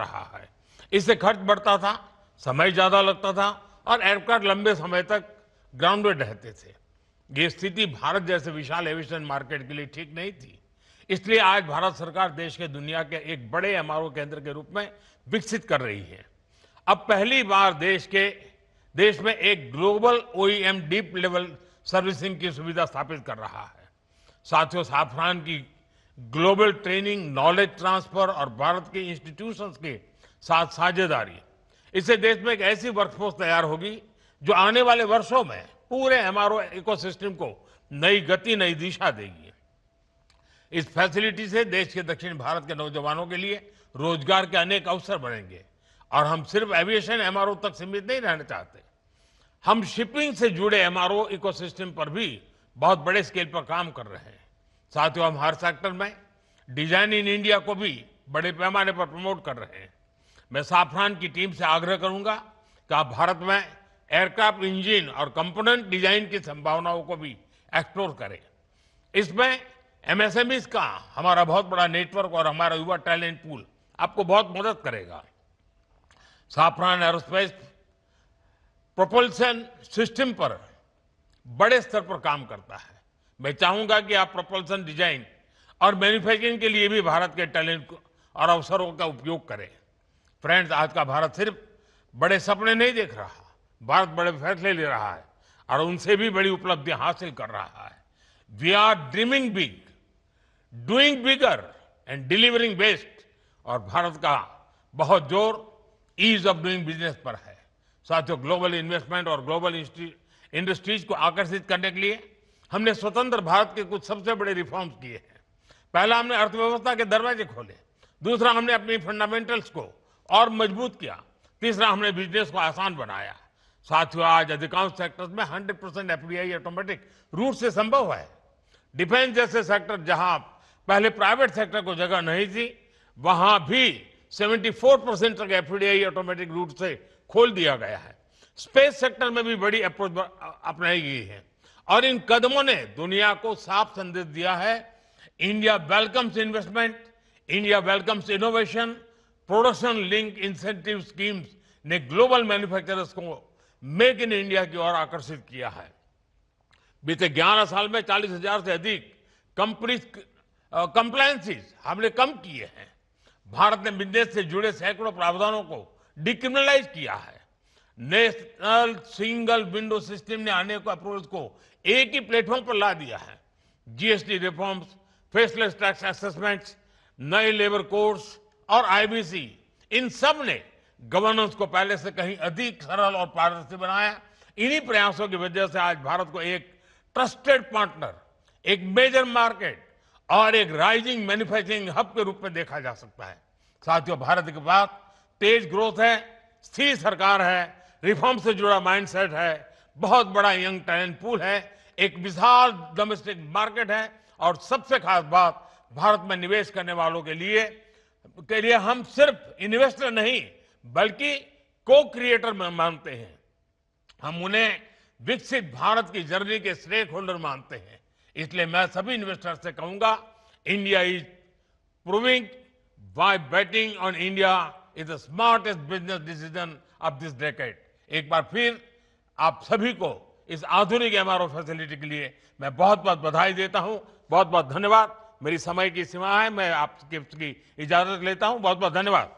रहा है। इससे खर्च बढ़ता था, समय ज्यादा लगता था और एयरक्राफ्ट लंबे समय तक ग्राउंडेड रहते थे। ये स्थिति भारत जैसे विशाल एविएशन मार्केट के लिए ठीक नहीं थी। इसलिए आज भारत सरकार देश के दुनिया के एक बड़े एमआरओ केंद्र के रूप में विकसित कर रही है। अब पहली बार देश में एक global OEM deep level servicing की सुविधा स्थापित कर रहा है। साथियों, साफरान की ग्लोबल ट्रेनिंग, नॉलेज ट्रांसफर और भारत के इंस्टीट्यूशंस के साथ साझेदारी, इससे देश में एक ऐसी वर्कफोर्स तैयार होगी जो आने वाले वर्षों में पूरे एमआरओ इकोसिस्टम को नई गति, नई दिशा देगी। इस फैसिलिटी से देश के दक्षिण भारत के नौजवानों के लिए रोजगार के अनेक अवसर बढ़ेंगे और हम सिर्फ एविएशन एमआरओ तक सीमित नहीं रहना चाहते। हम शिपिंग से जुड़े एमआरओ इकोसिस्टम पर भी बहुत बड़े स्केल पर काम कर रहे हैं। साथियों, हम हर सेक्टर में डिजाइन इन इंडिया को भी बड़े पैमाने पर प्रमोट कर रहे हैं। मैं साफरान की टीम से आग्रह करूंगा कि आप भारत में एयरक्राफ्ट इंजन और कंपोनेंट डिजाइन की संभावनाओं को भी एक्सप्लोर करें। इसमें एमएसएमईज का हमारा बहुत बड़ा नेटवर्क और हमारा युवा टैलेंट पूल आपको बहुत मदद करेगा। साफरान एरोस्पेस प्रोपल्शन सिस्टम पर बड़े स्तर पर काम करता है। मैं चाहूंगा कि आप प्रोपल्शन डिजाइन और मैन्युफैक्चरिंग के लिए भी भारत के टैलेंट और अवसरों का उपयोग करें। फ्रेंड्स, आज का भारत सिर्फ बड़े सपने नहीं देख रहा, भारत बड़े फैसले ले रहा है और उनसे भी बड़ी उपलब्धियां हासिल कर रहा है। We are dreaming big, doing bigger and delivering best. और भारत का बहुत जोर ईज ऑफ डूइंग बिजनेस पर है। साथियों, ग्लोबल इन्वेस्टमेंट और ग्लोबल इंडस्ट्रीज को आकर्षित करने के लिए हमने स्वतंत्र भारत के कुछ सबसे बड़े रिफॉर्म्स किए हैं। पहला, हमने अर्थव्यवस्था के दरवाजे खोले। दूसरा, हमने अपनी फंडामेंटल्स को और मजबूत किया। तीसरा, हमने बिजनेस को आसान बनाया। साथियों, आज अधिकांश सेक्टर्स में 100% एफडीआई ऑटोमेटिक रूट से संभव है। डिफेंस जैसे सेक्टर जहां पहले प्राइवेट सेक्टर को जगह नहीं थी, वहां भी 74% तक एफडीआई ऑटोमेटिक रूट से खोल दिया गया है। स्पेस सेक्टर में भी बड़ी अप्रोच अपनाई गई है और इन कदमों ने दुनिया को साफ संदेश दिया है, India welcomes investment, India welcomes innovation. Production link incentive schemes ने ग्लोबल मैन्युफैक्चरर्स को मेक इन इंडिया की ओर आकर्षित किया है। बीते 11 साल में 40,000 से अधिक कंप्लायंसेस हमने कम किए हैं। भारत ने बिजनेस से जुड़े सैकड़ों प्रावधानों को डिक्रिमिनलाइज किया है। नेशनल सिंगल विंडो सिस्टम ने अनेक अप्रोच को एक ही प्लेटफॉर्म पर ला दिया है। GST reforms, faceless tax assessments, नए लेबर कोड्स और आईबीसी, इन सब ने गवर्नेंस को पहले से कहीं अधिक सरल और पारदर्शी बनाया। इन्हीं प्रयासों की वजह से आज भारत को एक ट्रस्टेड पार्टनर, एक मेजर मार्केट और एक राइजिंग मैन्युफैक्चरिंग हब के रूप में देखा जा सकता है। साथियों, भारत के पास तेज ग्रोथ है, स्थिर सरकार है, रिफॉर्म से जुड़ा माइंडसेट है, बहुत बड़ा यंग टैलेंट पूल है, एक विशाल डोमेस्टिक मार्केट है और सबसे खास बात, भारत में निवेश करने वालों के लिए हम सिर्फ इन्वेस्टर नहीं बल्कि को क्रिएटर मानते हैं। हम उन्हें विकसित भारत की जर्नी के स्टेक होल्डर मानते हैं। इसलिए मैं सभी इन्वेस्टर से कहूंगा, India is proving why betting on India is the smartest business decision of this decade. एक बार फिर आप सभी को इस आधुनिक एमआरओ फैसिलिटी के लिए मैं बहुत बहुत बधाई देता हूं। बहुत बहुत धन्यवाद। मेरी समय की सीमा है, मैं आपकी इजाजत लेता हूं। बहुत बहुत धन्यवाद।